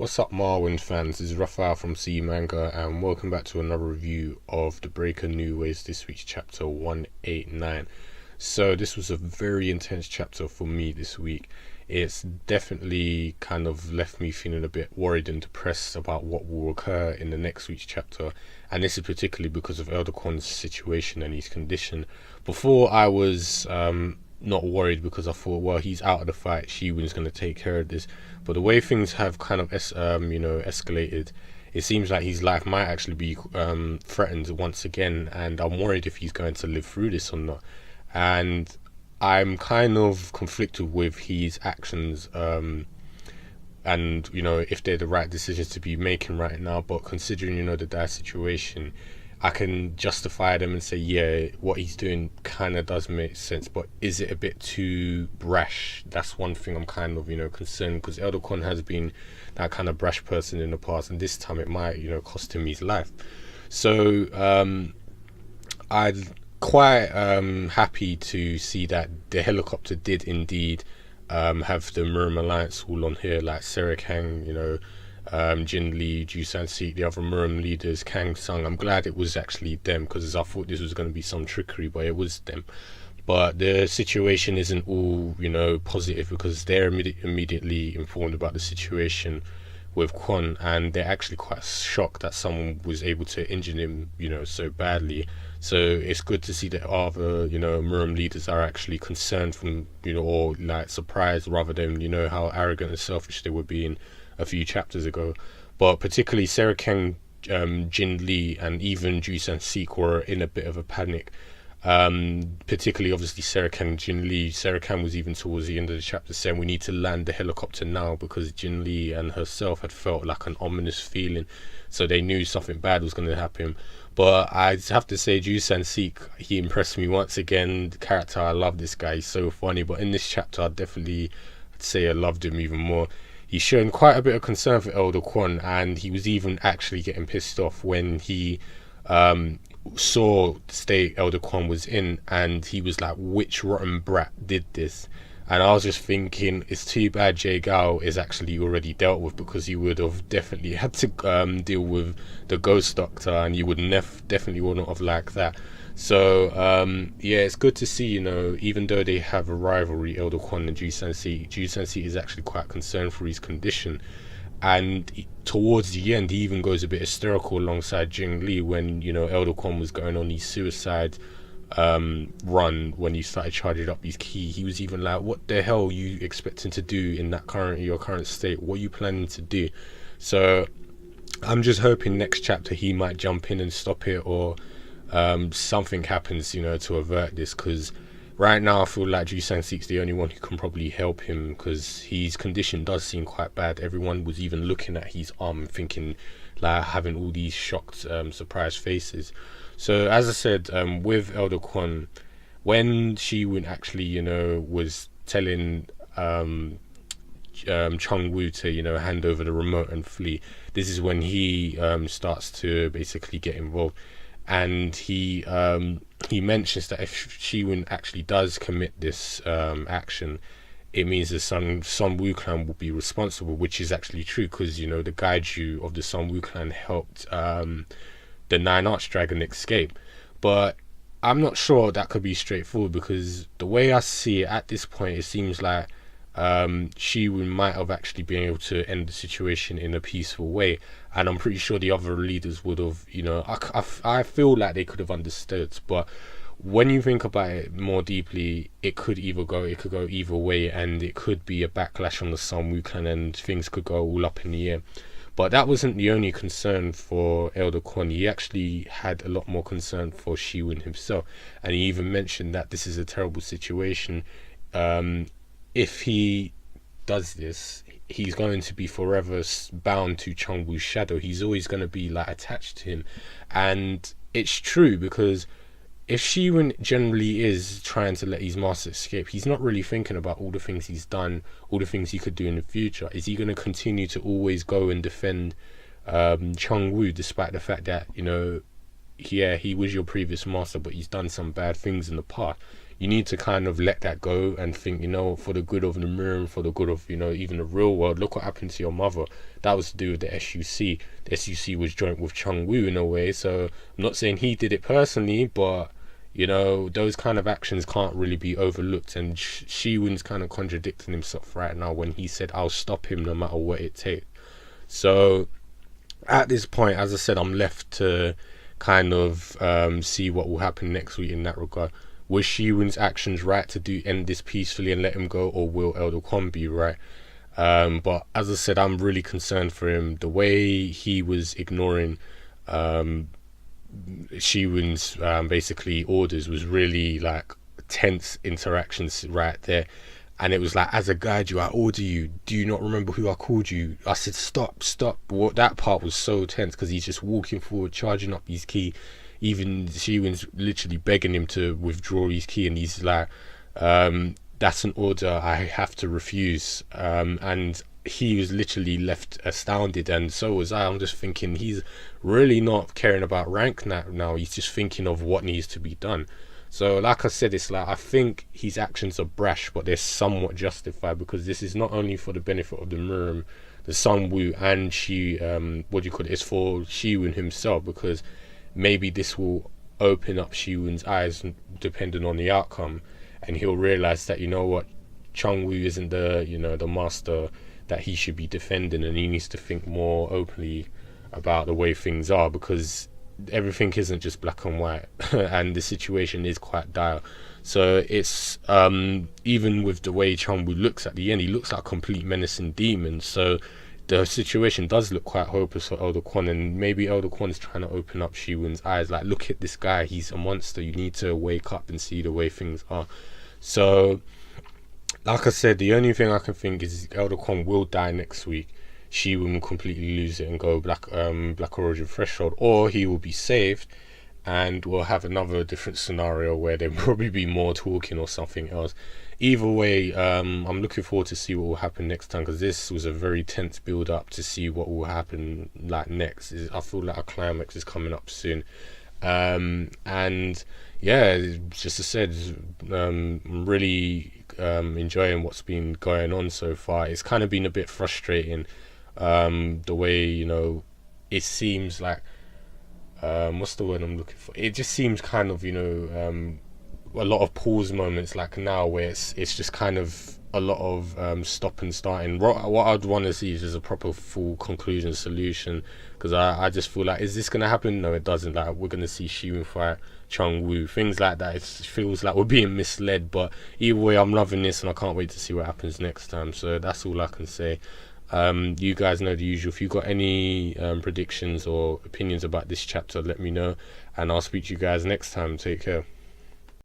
What's up, Marwin fans? This is Raphael from C Manga, and welcome back to another review of the Breaker New Ways. This week's chapter 189. So this was a very intense chapter for me this week. It's definitely kind of left me feeling a bit worried and depressed about what will occur in the next week's chapter, and this is particularly because of Elder Kwon's situation and his condition. Before, I was not worried because I thought, well, he's out of the fight, Shi-Woon's going to take care of this. But the way things have kind of escalated, it seems like his life might actually be threatened once again, and I'm worried if he's going to live through this or not. And I'm kind of conflicted with his actions, and if they're the right decisions to be making right now. But considering the dire situation, I can justify them and say, yeah, what he's doing kind of does make sense, but is it a bit too brash? That's one thing I'm kind of concerned, because Elder Kwon has been that kind of brash person in the past, and this time it might cost him his life. So I'm quite happy to see that the helicopter did indeed have the Murim Alliance all on here, like Sarah Kang, Jin-Ie, Ju-San-Sik, the other Murim leaders, Kang-Sung. I'm glad it was actually them, because I thought this was going to be some trickery, but it was them. But the situation isn't all positive, because they're immediately informed about the situation with Kwon, and they're actually quite shocked that someone was able to injure him so badly. So it's good to see that other Murim leaders are actually concerned from or like surprised, rather than how arrogant and selfish they were being a few chapters ago. But particularly Sarah Kang, Jin-Ie, and even Ju-San-Sik were in a bit of a panic. Particularly obviously Sarah Kang, Jin-Ie. Sarah Kang was even towards the end of the chapter saying we need to land the helicopter now, because Jin-Ie and herself had felt like an ominous feeling, so they knew something bad was going to happen. But I have to say, Ju-San-Sik, he impressed me once again. The character, I love this guy, he's so funny. But in this chapter, I'd say I loved him even more. He's shown quite a bit of concern for Elder Kwon, and he was even actually getting pissed off when he saw the state Elder Kwon was in, and he was like, which rotten brat did this? And I was just thinking, it's too bad Jae-Gal is actually already dealt with, because he would have definitely had to deal with the ghost doctor, and you would definitely wouldn't have liked that. So yeah, it's good to see, even though they have a rivalry, Elder Kwon and Ju-San-Sik is actually quite concerned for his condition. And towards the end, he even goes a bit hysterical alongside Jin-Ie when Elder Kwon was going on his suicide run. When he started charging up his ki, he was even like, what the hell are you expecting to do in that your current state? What are you planning to do? So I'm just hoping next chapter he might jump in and stop it, or something happens to avert this, because right now I feel like Ju-San-Sik's the only one who can probably help him, because his condition does seem quite bad. Everyone was even looking at his arm thinking, like, having all these shocked surprised faces. So as I said, with Elder Kwon, when Shi-Woon actually was telling Chun Woo to hand over the remote and flee, this is when he starts to basically get involved. And he mentions that if Shi-Woon actually does commit this action, it means the Sun Woo clan will be responsible, which is actually true, because the Gaiju of the Sun Woo clan helped the Nine Arch Dragon escape. But I'm not sure that could be straightforward, because the way I see it at this point, it seems like Shi-Woon might have actually been able to end the situation in a peaceful way, and I'm pretty sure the other leaders would have, I feel like they could have understood. But when you think about it more deeply, it could go either way, and it could be a backlash on the Sun Woo clan, and things could go all up in the air. But that wasn't the only concern for Elder Kwon. He actually had a lot more concern for Shi-Woon himself, and he even mentioned that this is a terrible situation. If he does this, he's going to be forever bound to Chun Woo's shadow. He's always going to be like attached to him. And it's true, because if Shi-Woon generally is trying to let his master escape, he's not really thinking about all the things he's done, all the things he could do in the future. Is he going to continue to always go and defend Chun Woo, despite the fact that, yeah, he was your previous master, but he's done some bad things in the past? you need to kind of let that go and think, for the good of the mirror, for the good of, even the real world. Look what happened to your mother. That was to do with the SUC. The SUC was joint with Chung Woo in a way, so I'm not saying he did it personally, but those kind of actions can't really be overlooked. And Shi-woon's kind of contradicting himself right now when he said, I'll stop him no matter what it takes. So at this point, as I said, I'm left to kind of see what will happen next week in that regard. Was Shi-woon's actions right to end this peacefully and let him go, or will Elder Kwon be right? But as I said, I'm really concerned for him. The way he was ignoring Shi-woon's basically orders was really like tense interactions right there. And it was like, as a guide, I order you. Do you not remember who I called you? I said, stop. That part was so tense because he's just walking forward, charging up his key. Even Shi-woon's literally begging him to withdraw his key, and he's like, that's an order I have to refuse. And he was literally left astounded, and so was I. I'm just thinking, he's really not caring about rank now. He's just thinking of what needs to be done. So like I said, it's like, I think his actions are brash, but they're somewhat justified, because this is not only for the benefit of the Mirim, the Sun Woo, and it's for Shi-woon himself, because maybe this will open up Shi-woon's eyes depending on the outcome, and he'll realize that, Chung Woo isn't the master that he should be defending, and he needs to think more openly about the way things are, because everything isn't just black and white and the situation is quite dire. So it's even with the way Chung Woo looks at the end, he looks like a complete menacing demon. So the situation does look quite hopeless for Elder Kwon, and maybe Elder Kwon is trying to open up Shi-woon's eyes, like, look at this guy, he's a monster, you need to wake up and see the way things are. So like I said, the only thing I can think is Elder Kwon will die next week. Shi-woon will completely lose it and go Black Origin Threshold, or he will be saved and we'll have another different scenario where there will probably be more talking or something else. Either way, I'm looking forward to see what will happen next time, because this was a very tense build up to see what will happen like next. I feel like a climax is coming up soon. And yeah, just as I said, I'm really enjoying what's been going on so far. It's kind of been a bit frustrating, the way, it seems like, what's the word I'm looking for? It just seems kind of, a lot of pause moments like now, where it's just kind of a lot of stop and starting. What I'd want to see is a proper full conclusion solution, because I just feel like, is this going to happen? No, it doesn't. Like, we're going to see Shi-woon fight Chung Woo, things like that. It feels like we're being misled, but either way, I'm loving this and I can't wait to see what happens next time. So that's all I can say. You guys know the usual. If you've got any predictions or opinions about this chapter, let me know, and I'll speak to you guys next time. Take care.